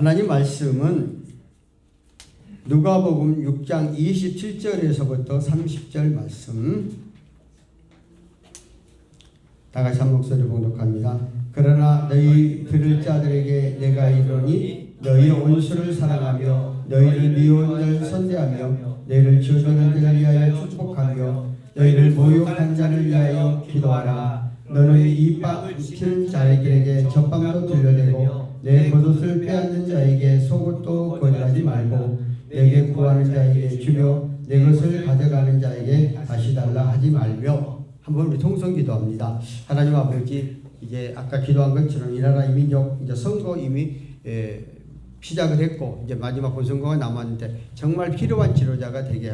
하나님 말씀은 누가복음 6장 27절에서부터 30절 말씀 다 같이 한 목소리로 봉독합니다. 그러나 너희 들을 자들에게 내가 이르노니 너희 온수를 사랑하며 너희를 미워한 자를 선대하며 너희를 저주하는 자를 위하여 축복하며 너희를 모욕한 자를 위하여 기도하라. 너는 이 빵 튀는 자에게 젖빵도 들려대고 내 겉옷을 빼앗는 자에게 속옷도 거절하지 말고 내게 구하는 자에게 주며 내 것을 가져가는 자에게 다시 달라 하지 말며. 한번 우리 통성 기도합니다. 하나님 아버지, 이제 아까 기도한 것처럼 이 나라 이 민족 이제 선거 이미 시작을 했고 이제 마지막 본선거가 남았는데 정말 필요한 지도자가 되게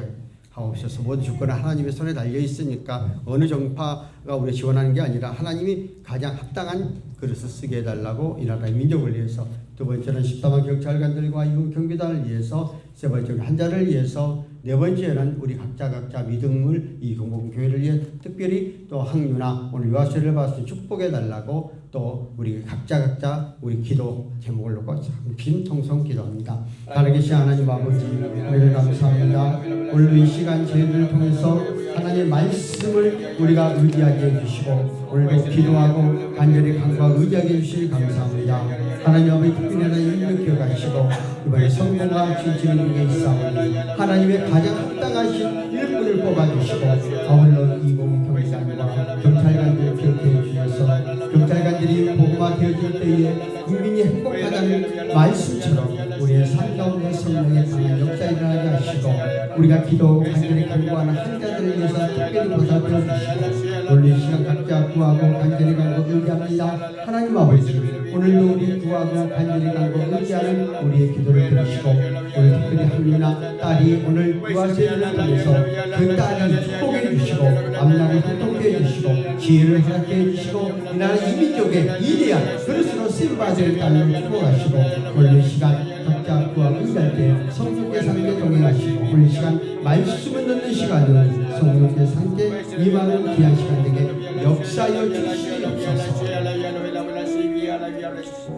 하옵소서. 모든 주권은 하나님의 손에 달려 있으니까 어느 정파가 우리 지원하는 게 아니라 하나님이 가장 합당한 그릇을 쓰게 해달라고 이 나라의 민족을 위해서, 두 번째는 14만 경찰관들과 이후 경비단을 위해서, 세 번째는 한자를 위해서, 네 번째는 우리 각자 믿음을 이 공공교회를 위해 특별히 또 항유나 오늘 유아세를 받아서 축복해 달라고 또 우리 각자 우리 기도 제목을 놓고 빈통성 기도합니다. 살아계신 하나님 아버지, 우리를 감사합니다. 오늘 이 시간 저희들을 통해서 하나님의 말씀을 우리가 의지하게 해주시고 오늘도 기도하고 간절히 간구하고 의지하게 해주시니 감사합니다. 하나님 아버지, 특별히 하나님 인력 기억하시고 이번에 성공과 진진을 위해 있사오니 하나님의 가장 합당하신 일꾼을 뽑아주시고 아울러 이공 경찰관과 경찰관들을 기억해 주셔서 경찰관들이 복음화 되어질 때에 국민이 행복하다는 말씀처럼 우리의 삶 가운데 성령의 강한 역사 일어나게 하시고 우리가 기도 간절히 간구하는 한자들을 위해서 특별히 보살펴 주시고 오늘 이 시간 각자 구하고 간절히 간구 의지합니다. 하나님 아버지, 오늘도 우리 구하고 간절히 간구 의지하는 우리의 기도를 들으시고 오늘 특별히 한유나 딸이 오늘 유아세를 통해서 그 딸이 축복해 주시고 앞날을 형통케 해주시고 지혜를 허락해 해주시고 이 나라 이민족의 위대한 그릇으로 쓰임받을 딸을 축복하시고 오늘 이 시간 각자 구하고 의지할 때 성령께 상께 동행하시고 오늘 이 시간 말씀을 듣는 시간을 성령께 상께 임하는 귀한 시간 되게 역사하여 주시옵소서.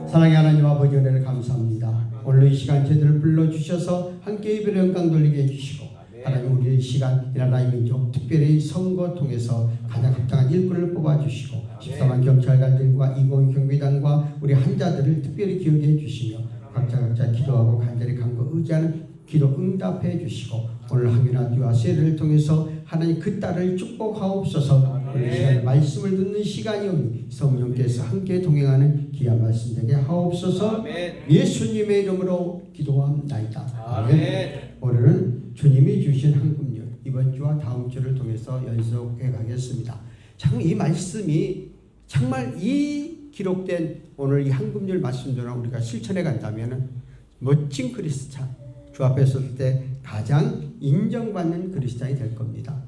사랑의 하나님 아버지, 은혜를 감사합니다. 오늘 이 시간 저희들을 불러주셔서 함께 예배를 영광 돌리게 해주시고 하나님, 우리 이 시간 이 나라의 민족 특별히 선거 통해서 가장 합당한 일꾼을 뽑아주시고 14만 경찰관들과 20 경비단과 우리 한자들을 특별히 기억해 주시며 각자 기도하고 간절히 간구 의지하는 기도 응답해 주시고 오늘 항유나 유아세를 통해서 하나님 그 딸을 축복하옵소서. 오늘 시간에 말씀을 듣는 시간이오니 성령께서 함께 동행하는 귀한 말씀 되게 하옵소서. 예수님의 이름으로 기도합나이다. 아멘. 오늘은 주님이 주신 한금률 이번 주와 다음 주를 통해서 연속해 가겠습니다. 참 이 말씀이 정말 이 기록된 오늘 이 한금률 말씀대로 우리가 실천해 간다면 멋진 그리스찬, 주 앞에 설 때 가장 인정받는 그리스찬이 될 겁니다.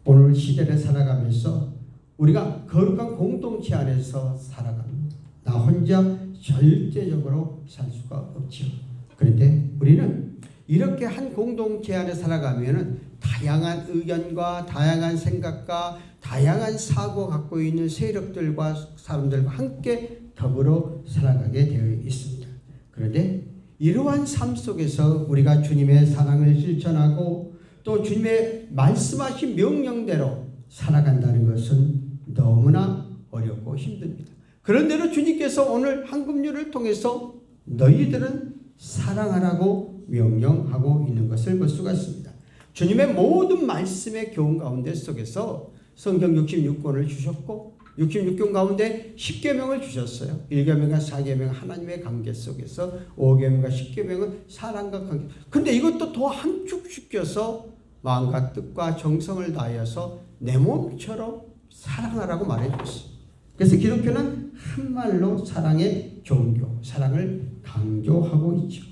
오늘 시대를 살아가면서 우리가 거룩한 공동체 안에서 살아갑니다. 나 혼자 절대적으로 살 수가 없지요. 그런데 우리는 이렇게 한 공동체 안에 살아가면은 다양한 의견과 다양한 생각과 다양한 사고 갖고 있는 세력들과 사람들과 함께 더불어 살아가게 되어 있습니다. 그런데 이러한 삶 속에서 우리가 주님의 사랑을 실천하고 또 주님의 말씀하신 명령대로 살아간다는 것은 너무나 어렵고 힘듭니다. 그런데도 주님께서 오늘 한금률을 통해서 너희들은 사랑하라고 명령하고 있는 것을 볼 수가 있습니다. 주님의 모든 말씀의 교훈 가운데 속에서 성경 66권을 주셨고 66권 가운데 10계명을 주셨어요. 1계명과 4계명 하나님의 관계 속에서 5계명과 10계명은 사랑과 관계. 근데 이것도 더 함축시켜서 마음과 뜻과 정성을 다하여서 내 몸처럼 사랑하라고 말해줬어요. 그래서 기독교는 한말로 사랑의 종교, 사랑을 강조하고 있죠.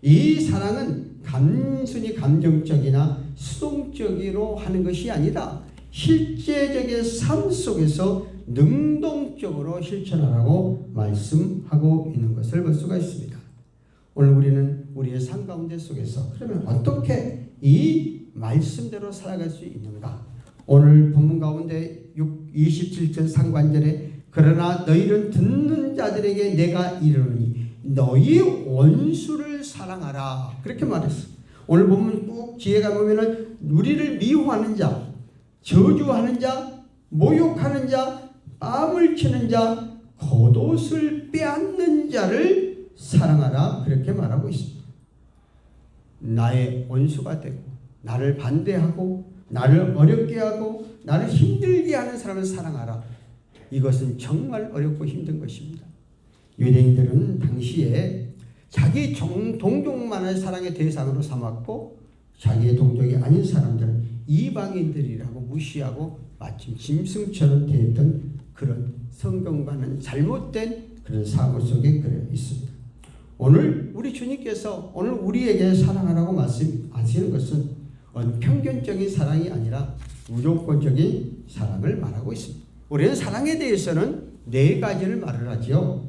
이 사랑은 단순히 감정적이나 수동적으로 하는 것이 아니라 실제적인 삶 속에서 능동적으로 실천하라고 말씀하고 있는 것을 볼 수가 있습니다. 오늘 우리는 우리의 삶 가운데 속에서 그러면 어떻게 이 말씀대로 살아갈 수 있는가? 오늘 본문 가운데 27절 상관절에 그러나 너희는 듣는 자들에게 내가 이르노니 너희 원수를 사랑하라. 그렇게 말했어. 오늘 보면 꼭 지혜가 보면은 우리를 미워하는 자, 저주하는 자, 모욕하는 자, 뺨을 치는 자, 겉옷을 빼앗는 자를 사랑하라. 그렇게 말하고 있습니다. 나의 원수가 되고 나를 반대하고 나를 어렵게 하고 나를 힘들게 하는 사람을 사랑하라. 이것은 정말 어렵고 힘든 것입니다. 유대인들은 당시에 자기 동족만을 사랑의 대상으로 삼았고 자기의 동족이 아닌 사람들은 이방인들이라고 무시하고 마침 짐승처럼 대했던 그런 성경과는 잘못된 그런 사고 속에 그려 있습니다. 오늘 우리 주님께서 오늘 우리에게 사랑하라고 말씀하시는 것은 편견적인 사랑이 아니라 무조건적인 사랑을 말하고 있습니다. 우리는 사랑에 대해서는 네 가지를 말을 하죠.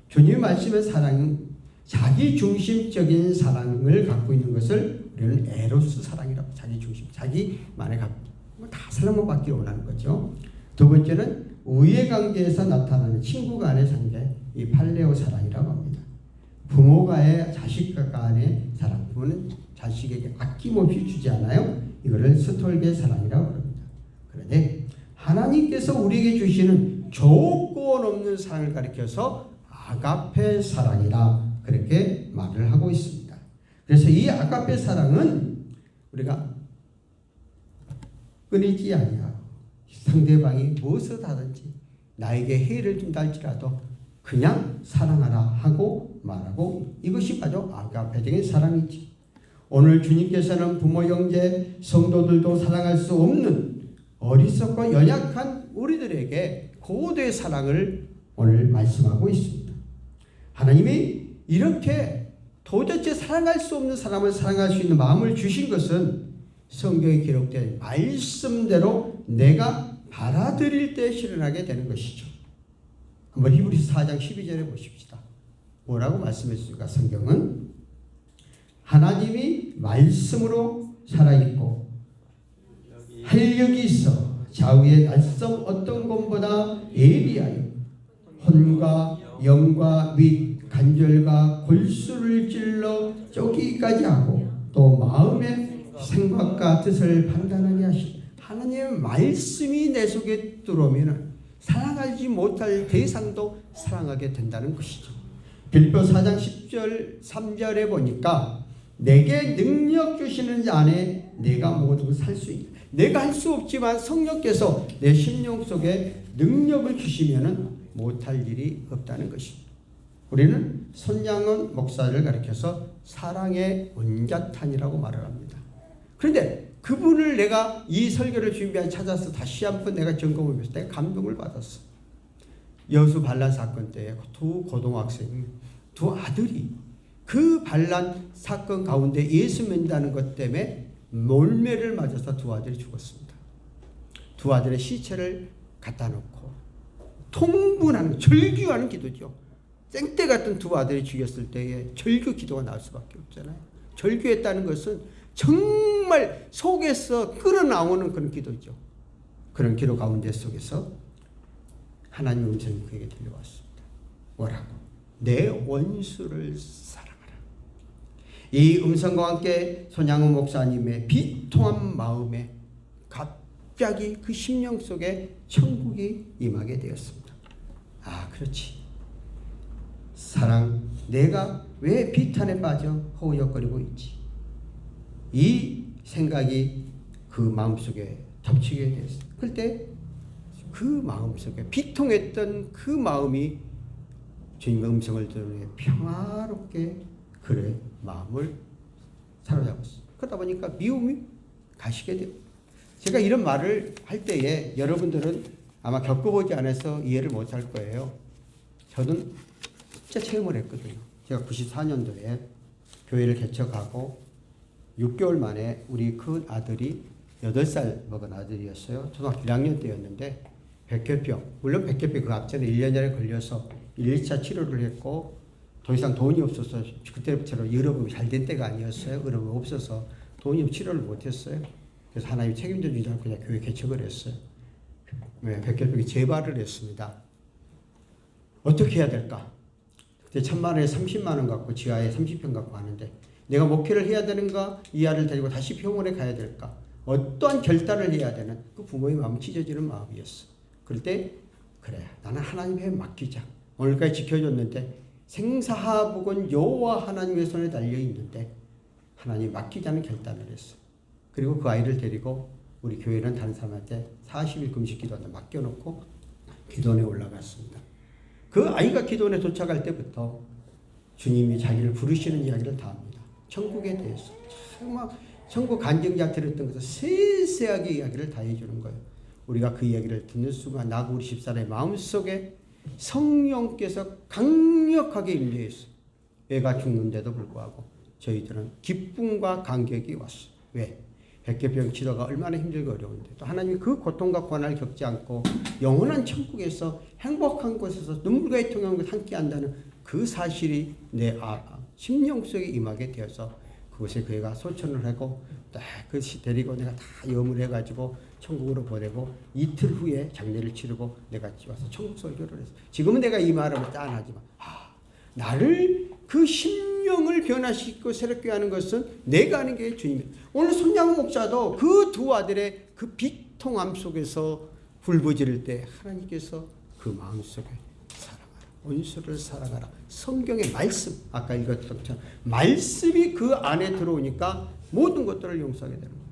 주님의 말씀의 사랑은 자기 중심적인 사랑을 갖고 있는 것을 우리는 에로스 사랑이라고, 자기 중심, 자기만의 갖고 다 사랑만 받기를 원하는 거죠. 두 번째는 우애 관계에서 나타나는 친구 간의 관계, 이 팔레오 사랑이라고 합니다. 부모 간의 자식 간의 사랑, 부모는 자식에게 아낌없이 주지 않아요. 이거를 스톨게 사랑이라고 합니다. 그런데 하나님께서 우리에게 주시는 조건 없는 사랑을 가리켜서 아가페 사랑이라 그렇게 말을 하고 있습니다. 그래서 이 아가페 사랑은 우리가 끊이지 아니하고 상대방이 무엇을 하든지 나에게 해를 준다 할지라도 그냥 사랑하라 하고 말하고, 이것이 바로 아가페적인 사랑이지. 오늘 주님께서는 부모, 형제, 성도들도 사랑할 수 없는 어리석고 연약한 우리들에게 고도의 사랑을 오늘 말씀하고 있습니다. 하나님이 이렇게 도대체 사랑할 수 없는 사람을 사랑할 수 있는 마음을 주신 것은 성경에 기록된 말씀대로 내가 받아들일 때 실현하게 되는 것이죠. 한번 히브리서 4장 12절에 보십시다. 뭐라고 말씀했습니까? 성경은 하나님이 말씀으로 살아있고 활력이 있어 좌우의 날성 어떤 것보다 예리하여 혼과 영과 및 간절과 골수를 찔러 쪼기까지 하고 또 마음의 생각과 뜻을 판단하게 하시고, 하나님의 말씀이 내 속에 들어오면 사랑하지 못할 대상도 사랑하게 된다는 것이죠. 빌립보 4장 10절 3절에 보니까 내게 능력 주시는 자 안에 내가 모두 살 수 있다. 내가 할 수 없지만 성령께서 내 심령 속에 능력을 주시면은 못할 일이 없다는 것입니다. 우리는 손양원 목사를 가리켜서 사랑의 원자탄이라고 말을 합니다. 그런데 그분을 내가 이 설교를 준비한 찾아서 다시 한번 내가 점검하면서 내가 감동을 받았어. 여수 반란 사건 때 두 고등학생, 두 아들이 그 반란 사건 가운데 예수 믿는다는 것 때문에 몰매를 맞아서 두 아들이 죽었습니다. 두 아들의 시체를 갖다 놓고 통분하는, 절규하는 기도죠. 생떼 같은 두 아들이 죽였을 때에 절규 기도가 나올 수밖에 없잖아요. 절규했다는 것은 정말 속에서 끌어나오는 그런 기도죠. 그런 기도 가운데 속에서 하나님 음성이 그에게 들려왔습니다. 뭐라고? 내 원수를 사랑하라. 이 음성과 함께 손양원 목사님의 비통한 마음에 갑자기 그 심령 속에 천국이 임하게 되었습니다. 아, 그렇지. 사랑, 내가 왜 비탄에 빠져 허우적거리고 있지? 이 생각이 그 마음속에 덮치게 됐어요. 그때 그 마음속에 비통했던 그 마음이 주님의 음성을 들으니 평화롭게 그의 마음을 사로잡았어요. 그러다 보니까 미움이 가시게 돼요. 제가 이런 말을 할 때에 여러분들은 아마 겪어보지 않아서 이해를 못할 거예요. 저는 진짜 체험을 했거든요. 제가 94년도에 교회를 개척하고 6개월 만에 우리 큰 아들이 8살 먹은 아들이었어요. 초등학교 1학년 때였는데 백혈병, 물론 백혈병 그 앞전에 1년 전에 걸려서 1, 2차 치료를 했고 더 이상 돈이 없어서 그때부터 의료보험이 잘 된 때가 아니었어요. 의료보험 없어서 돈이 치료를 못했어요. 그래서 하나님 책임져 주지 않고 그냥 교회 개척을 했어요. 백혈병이 재발을 했습니다. 어떻게 해야 될까? 그때 1,000만 원에 30만 원 갖고 지하에 30평 갖고 하는데 내가 목회를 해야 되는가? 이 아이를 데리고 다시 병원에 가야 될까? 어떠한 결단을 해야 되는 그 부모의 마음 찢어지는 마음이었어. 그럴 때 그래 나는 하나님에 맡기자. 오늘까지 지켜줬는데 생사하복은 여호와 하나님의 손에 달려 있는데 하나님 맡기자는 결단을 했어. 그리고 그 아이를 데리고 우리 교회는 다른 사람한테 40일 금식 기도한테 맡겨놓고 기도원에 올라갔습니다. 그 아이가 기도원에 도착할 때부터 주님이 자기를 부르시는 이야기를 다 합니다. 천국에 대해서 정말 천국 간증자 들었던 것을 세세하게 이야기를 다 해주는 거예요. 우리가 그 이야기를 듣는 순간 나고 우리 집사람의 마음속에 성령께서 강력하게 임재했어요. 애가 죽는데도 불구하고 저희들은 기쁨과 감격이 왔어요. 왜? 백혈병 치료가 얼마나 힘들고 어려운데 또 하나님이 그 고통과 고난을 겪지 않고 영원한 천국에서 행복한 곳에서 눈물과 애통함을 함께 한다는 그 사실이 내 심령 속에 임하게 되어서 그곳에 그 애가 소천을 하고 딱 그것이 데리고 내가 다 염을 해가지고 천국으로 보내고 이틀 후에 장례를 치르고 내가 와서 천국 설교를 했어. 지금은 내가 이 말을 짠하지만 나를 그 심령을 변화시키고 새롭게 하는 것은 내가 하는 게 주님이에요. 오늘 손양호 목사도 그 두 아들의 그 비통함 속에서 불부지를 때 하나님께서 그 마음속에 원수를 사랑하라. 성경의 말씀, 아까 읽었던 것처럼 말씀이 그 안에 들어오니까 모든 것들을 용서하게 되는 거예요.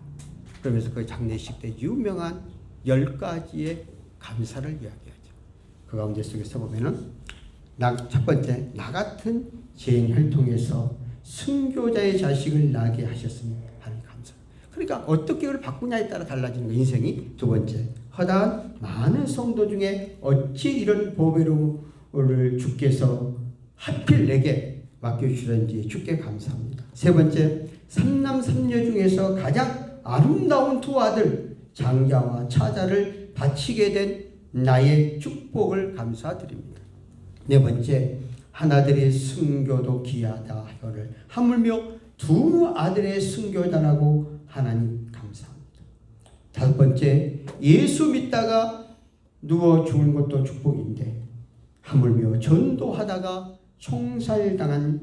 그러면서 그 장례식 때 유명한 10가지의 감사를 이야기하죠. 그 가운데 속에서 보면은 첫 번째, 나 같은 죄인 혈통에서 순교자의 자식을 낳게 하셨으니 하는 감사. 그러니까 어떻게 그걸 바꾸냐에 따라 달라지는 거 인생이. 두 번째, 허다한 많은 성도 중에 어찌 이런 보배로를 주께서 하필 내게 맡겨주시는지 주께 감사합니다. 세 번째, 삼남 삼녀 중에서 가장 아름다운 두 아들 장자와 차자를 바치게 된 나의 축복을 감사드립니다. 네 번째, 하나들의 순교도 귀하다 하여를 하물며 두 아들의 순교자라고 하나님 감사합니다. 다섯 번째, 예수 믿다가 누워 죽은 것도 축복인데 하물며 전도하다가 총살당한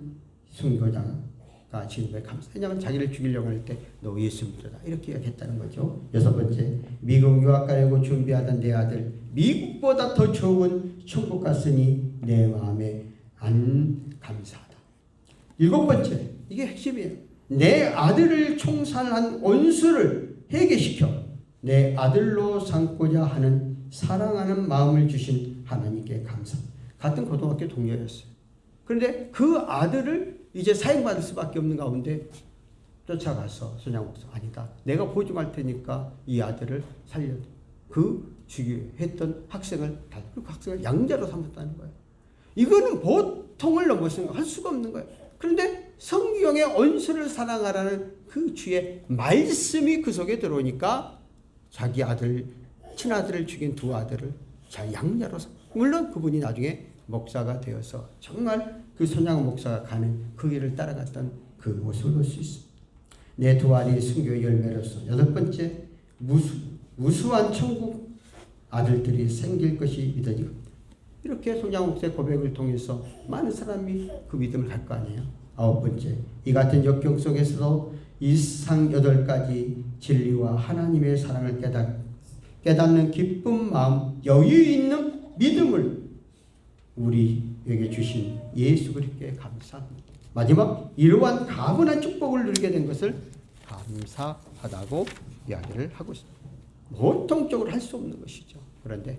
순교자가 지금에 감사. 왜냐하면 자기를 죽이려고 할 때 너 예수 믿어라 이렇게 이야기했다는 거죠. 여섯 번째, 미국 유학 가려고 준비하던 내 아들 미국보다 더 좋은 천국 갔으니 내 마음에 안 감사하다. 일곱 번째, 이게 핵심이에요. 내 아들을 총살한 원수를 회개시켜 내 아들로 삼고자 하는 사랑하는 마음을 주신 하나님께 감사합니다. 같은 고등학교 동료였어요. 그런데 그 아들을 이제 사형받을 수밖에 없는 가운데 쫓아가서 손양 목사 아니다. 내가 보증할 테니까 이 아들을 살려. 그 주기했던 학생을 그 학생을 양자로 삼았다는 거예요. 이거는 보통을 넘어서는 할 수가 없는 거예요. 그런데 성경의 원수를 사랑하라는 그 주의 말씀이 그 속에 들어오니까 자기 아들, 친아들을 죽인 두 아들을 자 양자로 물론 그분이 나중에 목사가 되어서 정말 그 손양호 목사가 가는 그 길을 따라갔던 그 모습을 볼 수 있습니다. 내 두 아들이 순교의 열매로서 여덟 번째, 무수한 천국 아들들이 생길 것이 믿어지고 이렇게 손양호 목사의 고백을 통해서 많은 사람이 그 믿음을 갈 거 아니에요. 아홉 번째, 이 같은 역경 속에서도 이상 8가지 진리와 하나님의 사랑을 깨닫는 기쁜 마음, 여유 있는 믿음을 우리에게 주신 예수 그리스도께 감사합니다. 마지막, 이러한 가분한 축복을 누리게 된 것을 감사하다고 이야기를 하고 있습니다. 보통적으로 할 수 없는 것이죠. 그런데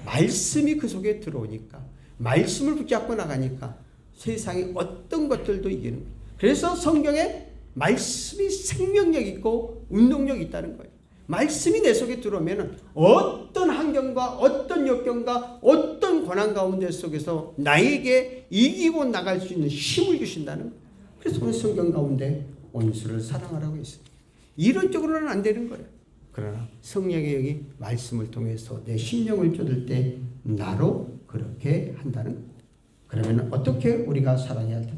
말씀이 그 속에 들어오니까, 말씀을 붙잡고 나가니까 세상의 어떤 것들도 이기는 거예요. 그래서 성경에 말씀이 생명력 있고 운동력 있다는 거예요. 말씀이 내 속에 들어오면 어떤 환경과 어떤 역경과 어떤 고난 가운데 속에서 나에게 이기고 나갈 수 있는 힘을 주신다는 거예요. 그래서 오늘 성경 가운데 원수를 사랑하라고 했습니다. 이론적으로는 안 되는 거예요. 그러나 성령의 영이 말씀을 통해서 내 심령을 쫓을 때 나로 그렇게 한다는 거예요. 그러면 어떻게 우리가 살아야 할까?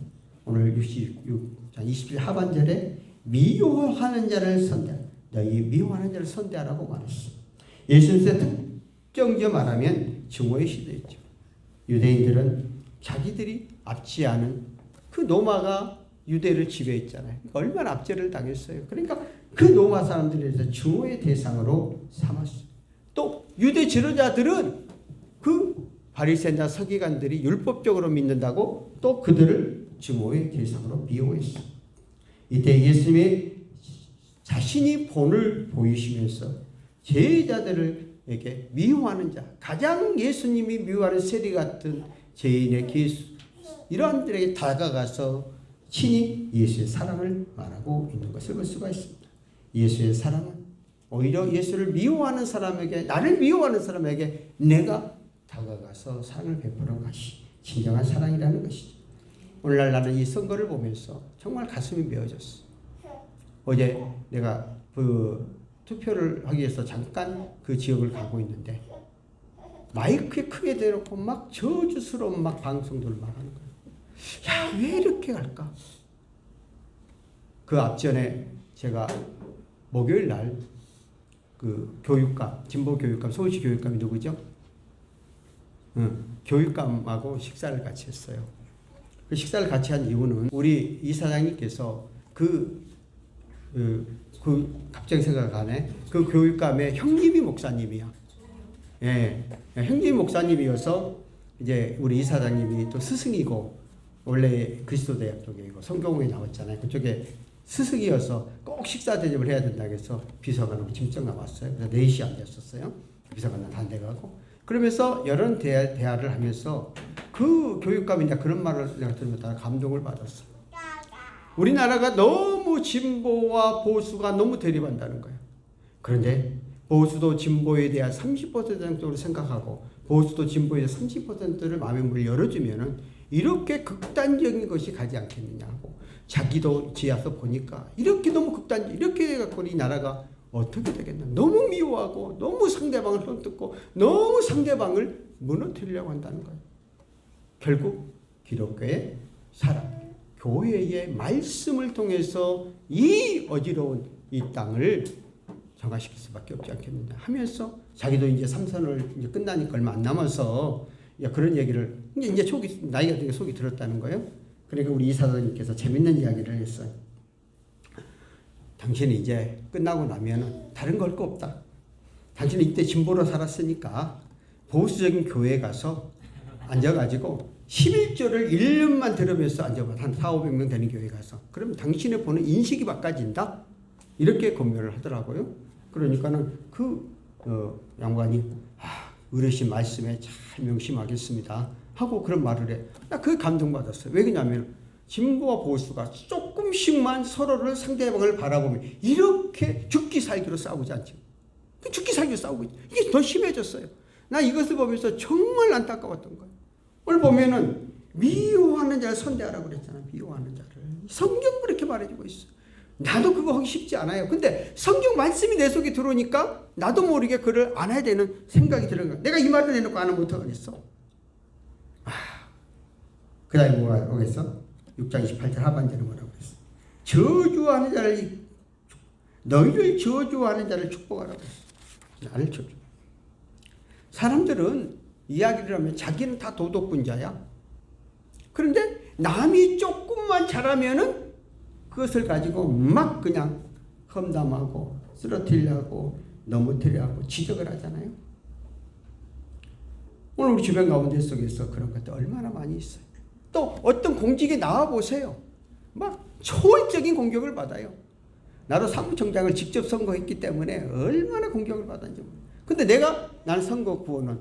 오늘 27 하반절에 미워하는 자를 선대하라. 너희 미워하는 자를 선대하라고 말했어. 예수님의 특정지어 말하면 증오의 시대였죠. 유대인들은 자기들이 압지하는 그 로마가 유대를 지배했잖아요. 얼마나 압제를 당했어요. 그러니까 그 로마 사람들에서 증오의 대상으로 삼았어요. 또 유대 지도자들은 그 바리새인과 서기관들이 율법적으로 믿는다고 또 그들을 증오의 대상으로 미워했어요. 이때 예수님이 자신이 본을 보이시면서 제자들에게 미워하는 자, 가장 예수님이 미워하는 세리 같은 죄인의 개수, 이러한 들에게 다가가서 친히 예수의 사랑을 말하고 있는 것을 볼 수가 있습니다. 예수의 사랑은 오히려 예수를 미워하는 사람에게, 나를 미워하는 사람에게 내가 다가가서 사랑을 베푸는 것이 진정한 사랑이라는 것이죠. 오늘날 나는 이 선거를 보면서 정말 가슴이 메어졌어. 어제 내가 그 투표를 하기 위해서 잠깐 그 지역을 가고 있는데 마이크에 크게 대놓고 막 저주스러운 막 방송들을 막 하는 거예요. 야, 왜 이렇게 할까? 그 앞전에 제가 목요일 날 그 교육감, 진보 교육감, 서울시 교육감이 누구죠? 교육감하고 식사를 같이 했어요. 그 식사를 같이 한 이유는 우리 이사장님께서 그 갑자기 생각하네. 그 교육감의 형님이 목사님이야. 예, 형님이 목사님이어서 이제 우리 이사장님이 또 스승이고 원래 그리스도대학 쪽이고 성경공에 나왔잖아요. 그쪽에 스승이어서 꼭 식사 대접을 해야 된다고 해서 비서관하고 짐쩍 나왔어요. 그래서 4시 앉았었어요. 비서관은 다 내가고. 그러면서 여러 대화를 하면서 그 교육감이 이제 그런 말을 내가 들으면서 감동을 받았어. 우리나라가 너무 진보와 보수가 너무 대립한다는 거예요. 그런데 보수도 진보에 대한 30% 정도로 생각하고 보수도 진보에 대한 30%를 마음의 문을 열어주면은 이렇게 극단적인 것이 가지 않겠느냐 하고 자기도 지어서 보니까 이렇게 너무 극단적, 이렇게 해갖고 이 나라가 어떻게 되겠나. 너무 미워하고 너무 상대방을 헐뜯고 너무 상대방을 무너뜨리려고 한다는 거예요. 결국 기독교의 사랑, 교회의 말씀을 통해서 이 어지러운 이 땅을 정화시킬 수밖에 없지 않겠느냐 하면서 자기도 이제 삼선을 이제 끝나니까 얼마 안 남아서 그런 얘기를 이제 나이가 되게 속이 들었다는 거예요. 그러니까 우리 이사장님께서 재밌는 이야기를 했어요. 당신이 이제 끝나고 나면은 다른 걸 거 없다. 당신은 이때 진보로 살았으니까 보수적인 교회에 가서 앉아가지고 11조를 1년만 들으면서 앉아봐. 한 400~500명 되는 교회 가서. 그러면 당신의 보는 인식이 바꿔진다. 이렇게 권면을 하더라고요. 그러니까는 양반이 어르신 말씀에 잘 명심하겠습니다 하고 그런 말을 해. 나 그게 감동받았어요. 왜 그러냐면 진보와 보수가 조금씩만 서로를 상대방을 바라보면 이렇게 죽기 살기로 싸우지 않죠. 죽기 살기로 싸우고 있죠. 이게 더 심해졌어요. 나 이것을 보면서 정말 안타까웠던 거예요. 오늘 보면은 미워하는 자를 선대하라고 그랬잖아요. 미워하는 자를. 성경 그렇게 말해주고 있어요. 나도 그거 하기 쉽지 않아요. 근데 성경 말씀이 내 속에 들어오니까 나도 모르게 그를 안아야 되는 생각이 드는 거야. 내가 이 말을 해놓고 안 하면 어떡하겠어? 그 다음에 뭐가 오겠어? 6장 28절 하반절에 뭐라고 했어? 저주하는 자를, 너희를 저주하는 자를 축복하라고 했어. 나를 저주. 사람들은 이야기를 하면 자기는 다 도덕분자야. 그런데 남이 조금만 잘하면은 그것을 가지고 막 그냥 험담하고 쓰러뜨리려고 넘어뜨리려고 지적을 하잖아요. 오늘 우리 주변 가운데 속에서 그런 것도 얼마나 많이 있어요. 또 어떤 공직에 나와 보세요. 막 초월적인 공격을 받아요. 나도 사무총장을 직접 선거했기 때문에 얼마나 공격을 받았는지 몰라요. 근데 나는 선거 구호는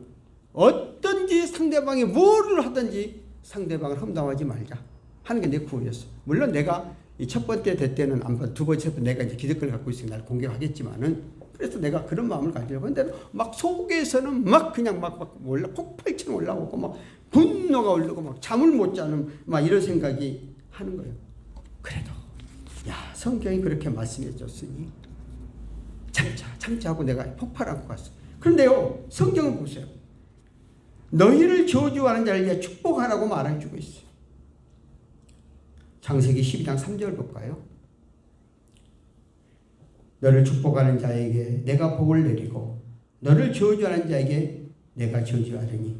어떤지 상대방이 뭐를 하든지 상대방을 험담하지 말자 하는 게 내 구호였어. 물론 내가 이 첫 번째 대 때는 안 봐. 두 번째 때 내가 이제 기득권을 갖고 있으니까 나를 공격하겠지만은 그래서 내가 그런 마음을 가지려고 했는데 막 속에서는 막 그냥 막 폭발처럼 올라오고 막 분노가 오르고 막 잠을 못 자는 막 이런 생각이 하는 거예요. 그래도 성경이 그렇게 말씀해 줬으니 참자 하고 내가 폭발하고 갔어. 그런데요, 성경을 보세요. 너희를 저주하는 자를 위해 축복하라고 말해주고 있어요. 창세기 12장 3절 볼까요? 너를 축복하는 자에게 내가 복을 내리고 너를 저주하는 자에게 내가 저주하리니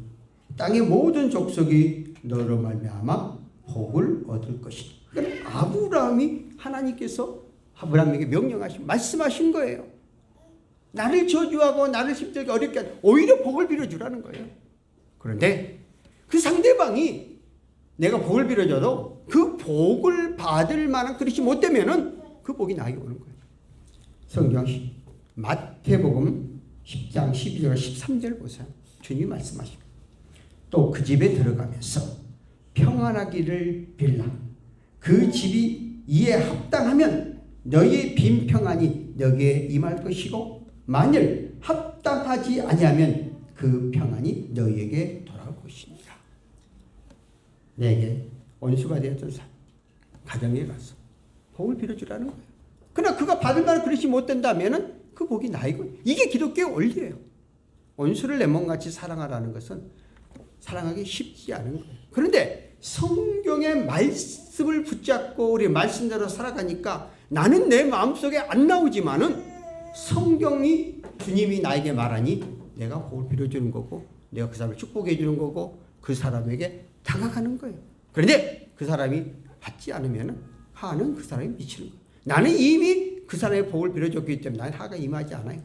땅의 모든 족속이 너로 말미암아 복을 얻을 것이다. 그러니까 아브라함이 하나님께서 아브라함에게 명령하신 말씀하신 거예요. 나를 저주하고 나를 힘들게 어렵게 하는 오히려 복을 빌어주라는 거예요. 그런데 그 상대방이 내가 복을 빌어줘도 그 복을 받을 만한 그릇이 못 되면은 그 복이 나에게 오는 거예요. 성경 마태복음 10장 12절 13절 보세요. 주님이 말씀하시고 또 그 집에 들어가면서 평안하기를 빌라. 그 집이 이에 합당하면 너희의 빈 평안이 너희에게 임할 것이고 만일 합당하지 아니하면 그 평안이 너희에게 돌아올 것이니라. 내게 원수가 되었던 사람 가정에 가서 복을 빌어주라는 거예요. 그러나 그가 받을 만한 그릇이 못 된다면은 그 복이 나이고 이게 기독교의 원리예요. 원수를 내 몸같이 사랑하라는 것은 사랑하기 쉽지 않은 거예요. 그런데 성경의 말씀을 붙잡고 우리 말씀대로 살아가니까 나는 내 마음속에 안 나오지만은 성경이 주님이 나에게 말하니 내가 복을 빌어주는 거고 내가 그 사람을 축복해 주는 거고 그 사람에게 다가가는 거예요. 그런데 그 사람이 받지 않으면 하는 그 사람이 미치는 거예요. 나는 이미 그 사람의 복을 빌어줬기 때문에 나는 하가 임하지 않아요.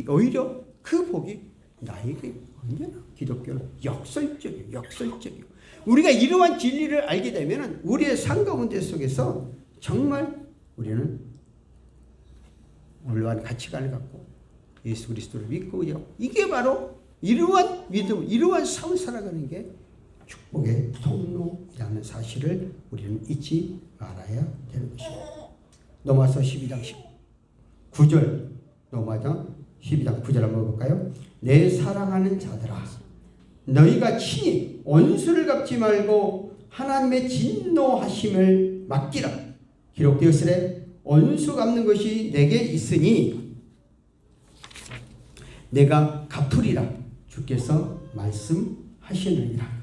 오히려 그 복이 나에게 언제나 기독교는 역설적이에요. 우리가 이러한 진리를 알게 되면 우리의 삶 가운데 속에서 정말 우리는 물러한 가치관을 갖고 예수 그리스도를 믿고 이게 바로 이러한 믿음, 이러한 삶을 살아가는 게 축복의 통로라는 사실을 우리는 잊지 말아야 되는 것입니다. 로마서 12장 9절 로마서 12장 9절 한번 볼까요? 내 사랑하는 자들아 너희가 친히 원수를 갚지 말고 하나님의 진노하심을 맡기라. 기록되었으되 원수 갚는 것이 내게 있으니 내가 갚으리라 주께서 말씀하시느니라.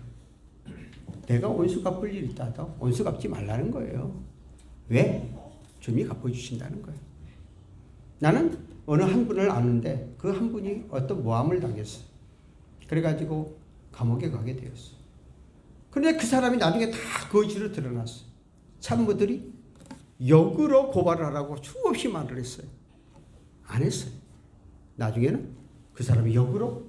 내가 원수 갚을 일이 있다도 원수 갚지 말라는 거예요. 왜? 주님이 갚아주신다는 거예요. 나는 어느 한 분을 아는데 그 한 분이 어떤 모함을 당했어요. 그래가지고 감옥에 가게 되었어요. 그런데 그 사람이 나중에 다 거짓으로 드러났어요. 참모들이 역으로 고발을 하라고 수없이 말을 했어요. 안 했어요. 나중에는 그 사람이 역으로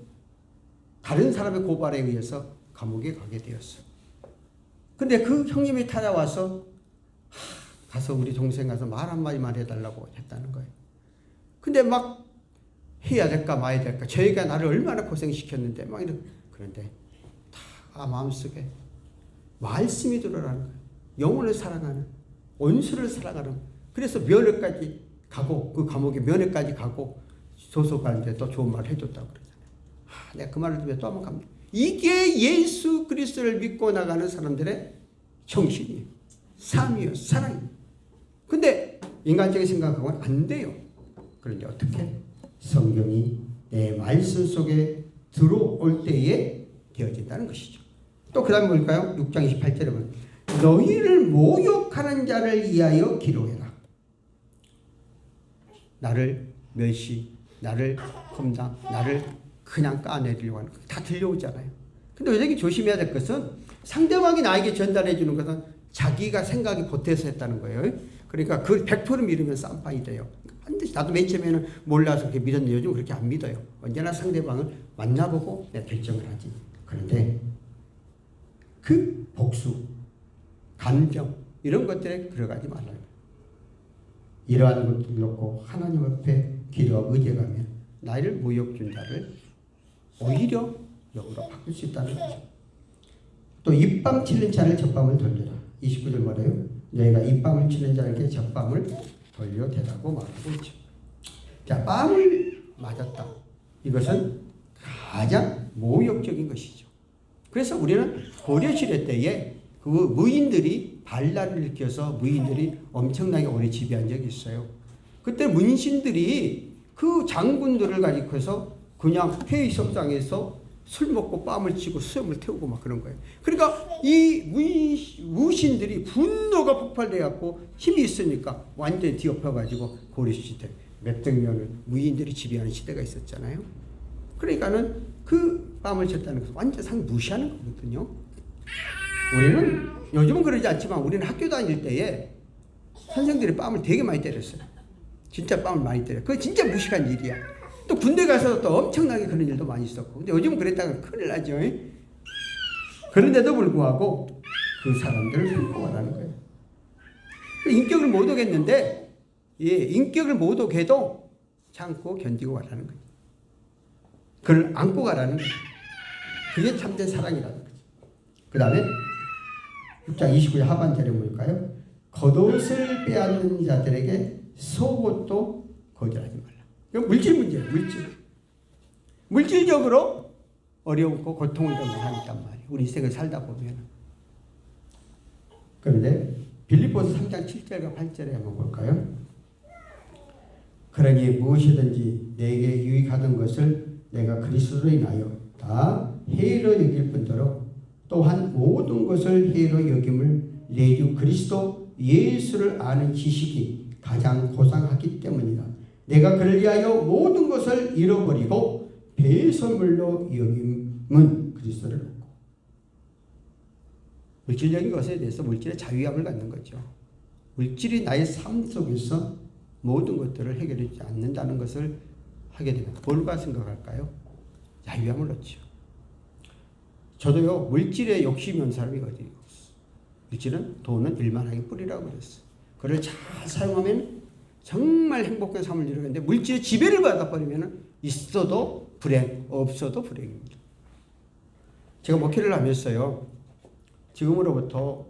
다른 사람의 고발에 의해서 감옥에 가게 되었어요. 근데 그 형님이 찾아와서 가서 우리 동생 가서 말 한마디만 해달라고 했다는 거예요. 근데 막 해야 될까 마야 될까 저희가 나를 얼마나 고생시켰는데 막 이런 그런데 다 마음속에 말씀이 들어라는 거예요. 영혼을 사랑하는 원수를 사랑하는 그래서 면회까지 가고 그 감옥에 면회까지 가고 소속하는데 또 좋은 말을 해줬다고 그러잖아요. 내가 그 말을 들으면 또 한번 갑니다. 이게 예수 그리스도를 믿고 나가는 사람들의 정신이에요. 삶이에요. 사랑이에요. 근데 인간적인 생각하고는 안 돼요. 그런데 어떻게? 성경이 내 말씀 속에 들어올 때에 되어진다는 것이죠. 또 그 다음에 볼까요? 6장 28절에 보면 너희를 모욕하는 자를 위하여 기도해라. 나를 멸시, 나를 험담, 나를 그냥 까내리려고 하는 거 다 들려오잖아요. 근데 여기 조심해야 될 것은 상대방이 나에게 전달해 주는 것은 자기가 생각이 보태서 했다는 거예요. 그러니까 그걸 100% 믿으면 쌈판이 돼요. 반드시 나도 맨 처음에는 몰라서 그렇게 믿었는데 요즘 그렇게 안 믿어요. 언제나 상대방을 만나보고 내가 결정을 하지. 그런데 그 복수, 감정 이런 것들에 들어가지 말아요. 이러한 것들 놓고 하나님 앞에 기도하고 의지하면 나를 모욕 준 자를 오히려 역으로 바꿀 수 있다는 거죠. 또 입밤 치는 자를 젖밤을 돌려라. 29절 뭐래요? 너희가 입밤을 치는 자에게 젖밤을 돌려대라고 말하고 있죠. 자, 뺨을 맞았다. 이것은 가장 모욕적인 것이죠. 그래서 우리는 고려시대 때에 그 무인들이 반란을 일으켜서 무인들이 엄청나게 오래 지배한 적이 있어요. 그때 문신들이 그 장군들을 가리켜서 그냥 회의석상에서 술 먹고 뺨을 치고 수염을 태우고 막 그런 거예요. 그러니까 이 무신들이 분노가 폭발돼갖고 힘이 있으니까 완전히 뒤엎어가지고 고려시대 몇백 년을 무인들이 지배하는 시대가 있었잖아요. 그러니까는 그 뺨을 쳤다는 것은 완전 상 무시하는 거거든요. 우리는 요즘은 그러지 않지만 우리는 학교 다닐 때에 선생들이 뺨을 되게 많이 때렸어요. 진짜 뺨을 많이 때려요. 그거 진짜 무식한 일이야. 또 군대 가서 또 엄청나게 그런 일도 많이 있었고. 근데 요즘은 그랬다가 큰일 나죠. 그런데도 불구하고 그 사람들을 흠모하라는 거예요. 인격을 못 오겠는데, 인격을 못 오게도 참고 견디고 가라는 거예요. 그를 안고 가라는 거예요. 그게 참된 사랑이라는 거죠. 그 다음에 6장 29절 하반절에 뭘까요? 겉옷을 빼앗는 자들에게 속옷도 거절하지 말라. 이건 물질 문제예요. 물질적으로 어려움고 고통을 당하겠단 말이에요. 우리 인생을 살다 보면. 그런데 빌립보서 3장 7절과 8절에 한번 볼까요? 그러니 무엇이든지 내게 유익하던 것을 내가 그리스도로 인하여 다 해로 여길 뿐더러 또한 모든 것을 해로 여김을 내 주 그리스도 예수를 아는 지식이 가장 고상하기 때문이다. 내가 그를 위하여 모든 것을 잃어버리고 배설물로 여김은 그리스도를 얻고. 물질적인 것에 대해서 물질의 자유함을 갖는 거죠. 물질이 나의 삶 속에서 모든 것들을 해결하지 않는다는 것을 하게 되면 뭘까 생각할까요? 자유함을 얻죠. 저도요, 물질에 욕심이 온 사람이 어디 없어. 물질은 돈은 일만하게 뿌리라고 그랬어. 그걸 잘 사용하면 정말 행복한 삶을 이루는데 물질의 지배를 받아버리면 있어도 불행, 없어도 불행입니다. 제가 목회를 하면서요, 지금으로부터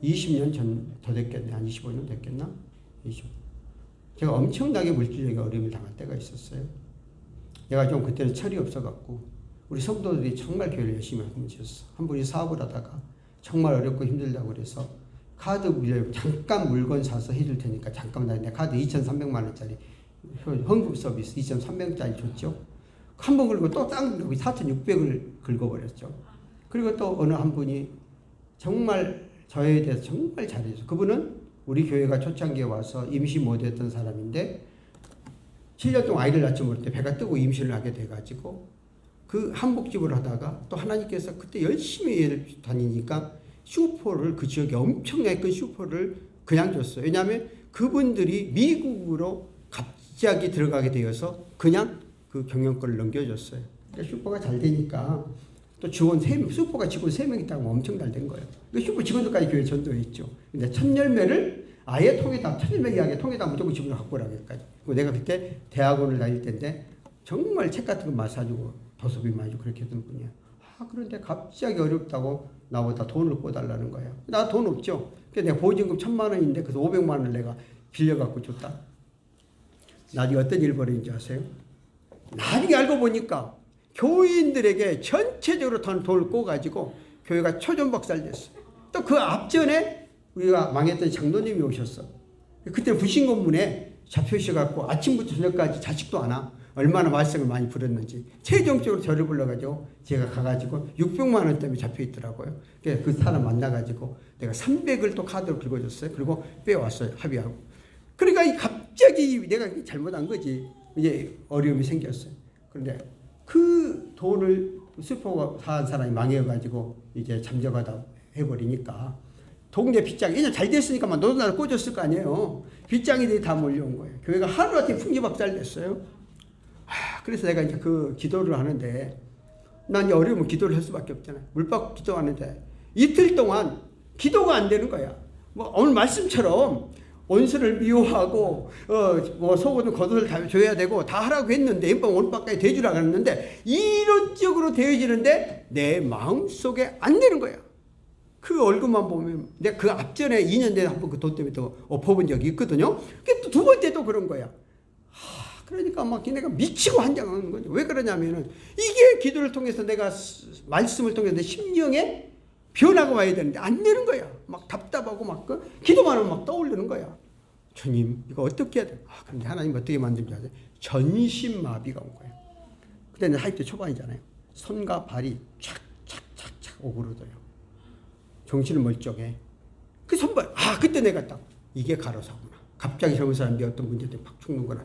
20년 전 더 됐겠네. 한 25년 됐겠나? 20. 제가 엄청나게 물질적인 어려움을 당할 때가 있었어요. 내가 좀 그때는 철이 없어갖고 우리 성도들이 정말 교회를 열심히 하고 있었어. 한 분이 사업을 하다가 정말 어렵고 힘들다고 그래서 카드 빌려 잠깐 물건 사서 해줄 테니까 잠깐만 내 카드 2,300만 원짜리 현금 서비스 2,300원짜리 줬죠. 한 번 긁고 또 딴 긁고 4,600을 긁어버렸죠. 그리고 또 어느 한 분이 정말 저에 대해서 정말 잘해줘. 그분은 우리 교회가 초창기에 와서 임시 모델했던 사람인데 7년 동안 아이를 낳지 못해 배가 뜨고 임신을 하게 돼가지고 그 한복집을 하다가 또 하나님께서 그때 열심히 일을 다니니까 슈퍼를 그 지역에 엄청나게 큰 슈퍼를 그냥 줬어요. 왜냐하면 그분들이 미국으로 갑자기 들어가게 되어서 그냥 그 경영권을 넘겨줬어요. 그러니까 슈퍼가 잘 되니까 또 직원 슈퍼가 직원 3명 있다고 엄청 잘 된 거예요. 그 슈퍼 직원들까지 교회 전도했죠. 근데 첫 열매를 아예 통에다, 첫 열매 이야기에 통에다 무조건 집으로 갖고 오라기까지. 내가 그때 대학원을 다닐 때인데 정말 책 같은 거 많이 사주고 도서비 많이 주고 그렇게 했던 분이야. 그런데 갑자기 어렵다고 나보다 돈을 꿔달라는 거야. 나 돈 없죠. 그래서 내가 보증금 1,000만 원인데 그래서 500만 원을 내가 빌려갖고 줬다. 나중에 어떤 일 벌어진지 아세요? 나중에 알고 보니까 교인들에게 전체적으로 돈을 꿔가지고 교회가 초전박살 됐어. 또 그 앞전에 우리가 망했던 장로님이 오셨어. 그때 부신건문에 잡혀있어갖고 아침부터 저녁까지 자식도 안 와. 얼마나 말썽을 많이 부렸는지 최종적으로 저를 불러가지고 제가 가가지고 600만 원 때문에 잡혀있더라고요. 그래서 그 사람 만나가지고 내가 300을 또 카드로 긁어줬어요. 그리고 빼왔어요. 합의하고. 그러니까 갑자기 내가 잘못한 거지. 이제 어려움이 생겼어요. 그런데 그 돈을 슈퍼 사한 사람이 망해가지고 이제 잠적하다 해버리니까 동네 빗장이 이제 잘 됐으니까 너도 나를 꽂았을 거 아니에요. 빗장이들이 다 몰려온 거예요. 교회가 하루아침에 풍지박살 냈어요. 그래서 내가 이제 그 기도를 하는데 난 이제 어려우면 기도를 할 수밖에 없잖아요. 물박 기도하는데 이틀 동안 기도가 안 되는 거야. 뭐 오늘 말씀처럼 원수를 미워하고 뭐 속옷은 겉옷을 다 줘야 되고 다 하라고 했는데 인방 오늘밖에 대주라고 했는데 이론적으로 되어지는데 내 마음속에 안 되는 거야. 그 얼굴만 보면 내가 그 앞전에 2년 전에 한번 그 돈 때문에 또 엎어본 적이 있거든요. 그게 또 두 번째 또 그런 거야. 그러니까 막 내가 미치고 한장하는 거죠. 왜 그러냐면은 이게 기도를 통해서 내가 말씀을 통해서 내 심령에 변화가 와야 되는데 안 되는 거야. 막 답답하고 막 기도만 하면 막 떠오르는 거야. 주님 이거 어떻게 해야 돼? 그런데 하나님 어떻게 만든지 아세요? 전신마비가 온 거예요. 그때는 40대 초반이잖아요. 손과 발이 착착착착 오그러져요. 정신을 멀쩡해. 그 손발 그때 내가 딱 이게 가로사구나. 갑자기 젊은 사람이 어떤 문제 때문에 팍 죽는구나.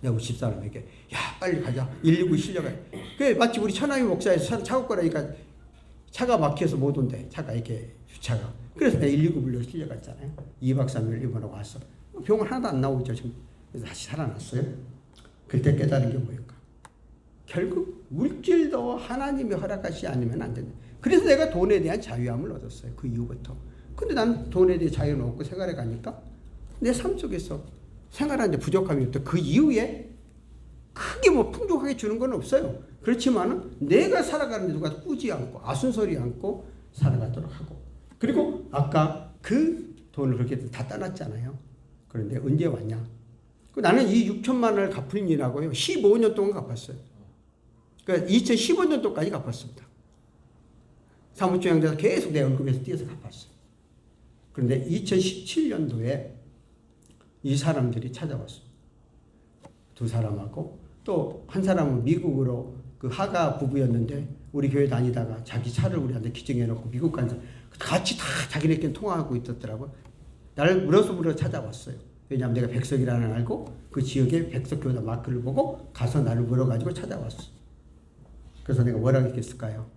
내가 우리 집사람에게 야 빨리 가자. 119 실려가요. 그게 마치 우리 천하위 목사에서 차고 거라니까 차가 막혀서 못 온대. 차가 이렇게 주차가. 그래서 내가 119 불러서 실려갔잖아요. 2박 3일 입원하고 왔어. 병원 하나도 안 나오죠 지금. 그래서 다시 살아났어요. 그때 깨달은 게 뭐일까? 결국 물질도 하나님이 허락하시지 않으면 안 된다. 그래서 내가 돈에 대한 자유함을 얻었어요. 그 이후부터. 근데 난 돈에 대해 자유는 없고 생활해 가니까 내 삶 속에서 생활하는데 부족함이 없다. 그 이후에 크게 뭐 풍족하게 주는 건 없어요. 그렇지만은 내가 살아가는데 누가 꾸지 않고 아순소리 않고 살아가도록 하고. 그리고 아까 그 돈을 그렇게 다 따놨잖아요. 그런데 언제 왔냐? 나는 이 6천만 원을 갚은 일이라고요. 15년 동안 갚았어요. 그러니까 2015년도까지 갚았습니다. 사무총장에서 계속 내 월급에서 떼어서 갚았어요. 그런데 2017년도에 이 사람들이 찾아왔어요. 두 사람하고 또 한 사람은 미국으로 그 하가 부부였는데 우리 교회 다니다가 자기 차를 우리한테 기증해 놓고 미국 간 사람 같이 다 자기네끼리 통화하고 있었더라고요. 나를 물어서 찾아왔어요. 왜냐하면 내가 백석이라는 걸 알고 그 지역에 백석교단 마크를 보고 가서 나를 물어가지고 찾아왔어. 그래서 내가 뭐라고 했을까요?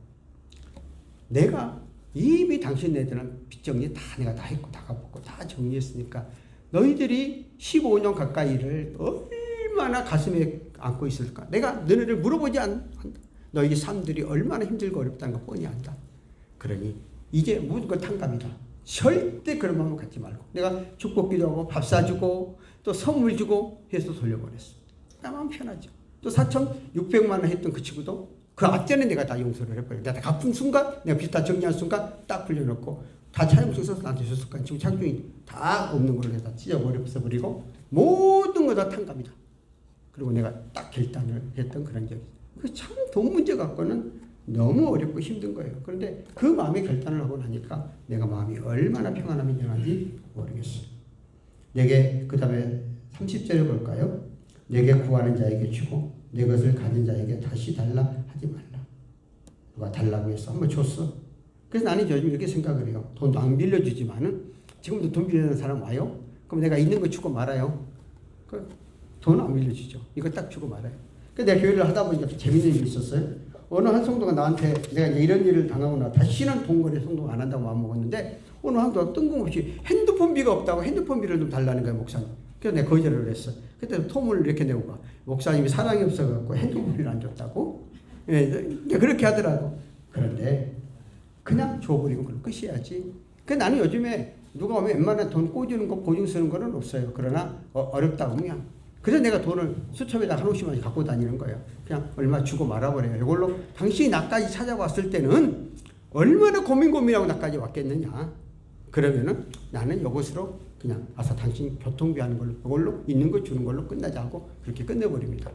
내가 이미 당신네들은 빚 정리 다 내가 다 했고 다 갚았고 다 정리했으니까 너희들이 15년 가까이를 얼마나 가슴에 안고 있을까? 내가 너희를 물어보지 않는다. 너희 삶들이 얼마나 힘들고 어렵다는 거 뻔히 안다. 그러니 이제 모든 걸 탕감이다. 절대 그런 마음을 갖지 말고 내가 축복기도 하고 밥 사주고 또 선물 주고 해서 돌려보냈어. 나 마음 편하죠. 또 4,600만 원 했던 그 친구도 그 앞전에 내가 다 용서를 해버려. 내가 다 갚은 순간 내가 빚 다 정리한 순간 딱 풀려놓고 다 차용증 써서 나한테 줬을 거야. 지금 차용증이 다 없는 걸로 다 찢어버리고 모든 거 다 탕감이다. 그리고 내가 딱 결단을 했던 그런 적이 있어요. 참 돈 문제 갖고는 너무 어렵고 힘든 거예요. 그런데 그 마음의 결단을 하고 나니까 내가 마음이 얼마나 평안함이 일어난지 모르겠어요. 내게 그 다음에 30절에 볼까요? 내게 구하는 자에게 주고 내 것을 가진 자에게 다시 달라 하지 말라. 누가 달라고 해서 한번 줬어. 그래서 나는 요즘 이렇게 생각을 해요. 돈도 안 빌려주지만은 지금도 돈 빌리는 사람 와요? 그럼 내가 있는 거 주고 말아요. 돈 안 빌려주죠. 이거 딱 주고 말아요. 그래서 내가 교회를 하다 보니까 재밌는 일이 있었어요. 어느 한 성도가 나한테 내가 이런 일을 당하고 나 다시는 돈거래 성도 안 한다고 마음먹었는데 어느 한 성도가 뜬금없이 핸드폰비가 없다고 핸드폰비를 좀 달라는 거예요, 목사님. 그래서 내가 거절을 했어. 그때 톰을 이렇게 내고 가. 목사님이 사랑이 없어갖고 핸드폰비를 안 줬다고. 예, 그렇게 하더라고. 그런데 그냥 줘버리고 그럼 끝이야지. 나는 요즘에 누가 오면 웬만한 돈 꽂주는 거 보증 쓰는 거는 없어요. 그러나 어렵다고 그냥. 그래서 내가 돈을 수첩에다 한 50만원씩 갖고 다니는 거예요. 그냥 얼마 주고 말아버려요. 이걸로 당신이 나까지 찾아왔을 때는 얼마나 고민하고 나까지 왔겠느냐. 그러면은 나는 이것으로 그냥 아사 당신 교통비 하는 걸로 이걸로 있는 거 주는 걸로 끝나자고 그렇게 끝내버립니다.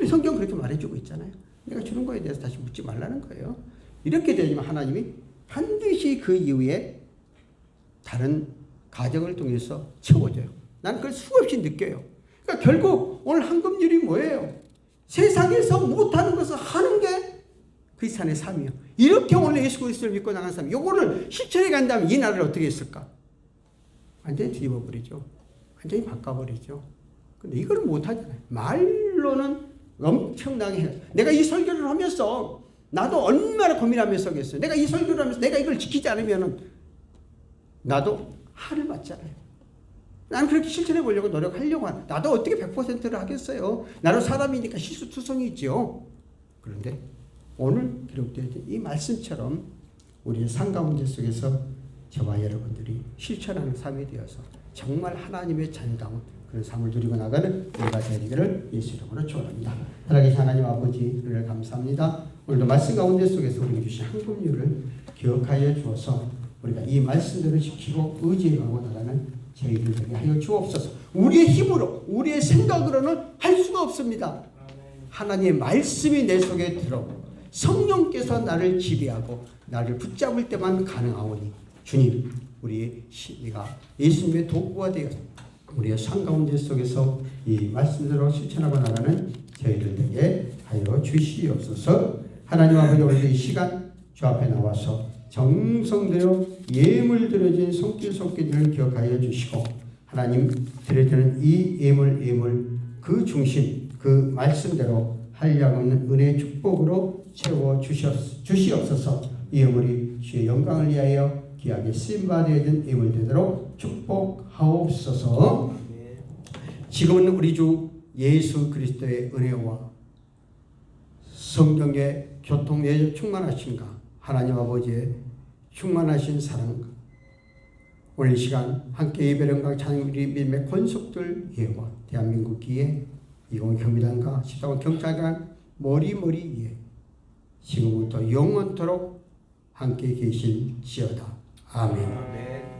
성경 그렇게 말해주고 있잖아요. 내가 주는 거에 대해서 다시 묻지 말라는 거예요. 이렇게 되면 하나님이 반드시 그 이후에 다른 가정을 통해서 채워줘요. 나는 그걸 수없이 느껴요. 그러니까 결국 오늘 황금률이 뭐예요? 세상에서 못하는 것을 하는 게 크리스찬의 삶이에요. 이렇게 오늘 예수 그리스도를 믿고 나간 사람, 요거를 실천해 간다면 이 나라를 어떻게 했을까? 완전히 뒤집어버리죠. 완전히 바꿔버리죠. 근데 이걸 못하잖아요. 말로는 엄청나게 해요. 내가 이 설교를 하면서 나도 얼마나 고민하면서 하겠어요. 내가 이 설교를 하면서 내가 이걸 지키지 않으면 나도 화를 받잖아요. 나는 그렇게 실천해 보려고 노력하려고 하는. 나도 어떻게 100%를 하겠어요. 나도 사람이니까 실수투성이 있죠. 그런데 오늘 기록되어진 이 말씀처럼 우리의 삶 가운데 속에서 저와 여러분들이 실천하는 삶이 되어서 정말 하나님의 자녀다운 그런 삶을 누리고 나가는 우리가 되기를 예수 이름으로 축원합니다. 하나님 하나님 아버지 은혜를 감사합니다. 오늘도 말씀 가운데 속에서 우리에게 주신 황금률을 기억하여 주어서 우리가 이 말씀들을 지키고 의지하고 나가는 저희들 되게 하여 주옵소서. 우리의 힘으로 우리의 생각으로는 할 수가 없습니다. 하나님의 말씀이 내 속에 들어오고 성령께서 나를 지배하고 나를 붙잡을 때만 가능하오니 주님 우리가 예수님의 도구가 되어 우리의 삶 가운데 속에서 이 말씀대로 실천하고 나가는 저희들 되게 하여 주시옵소서. 하나님 아버지 오늘 이 시간 주 앞에 나와서 정성대로 예물 드려진 손길 손길들을 기억하여 주시고 하나님 드려지는 이 예물 그 중심 그 말씀대로 한량없는 은혜의 축복으로 채워 주시옵소서. 이 예물이 주의 영광을 위하여 귀하게 쓰임받아야 된 예물 되도록 축복하옵소서. 지금은 우리 주 예수 그리스도의 은혜와 성경의 교통내에 충만하신가 하나님 아버지의 충만하신 사랑과 오늘 이 시간 함께 예배령과 찬양 우리 믿음의 권속들 예와 대한민국 기회 20 경비단과 14번 경찰관 머리머리 위에 지금부터 영원토록 함께 계실지어다. 아멘.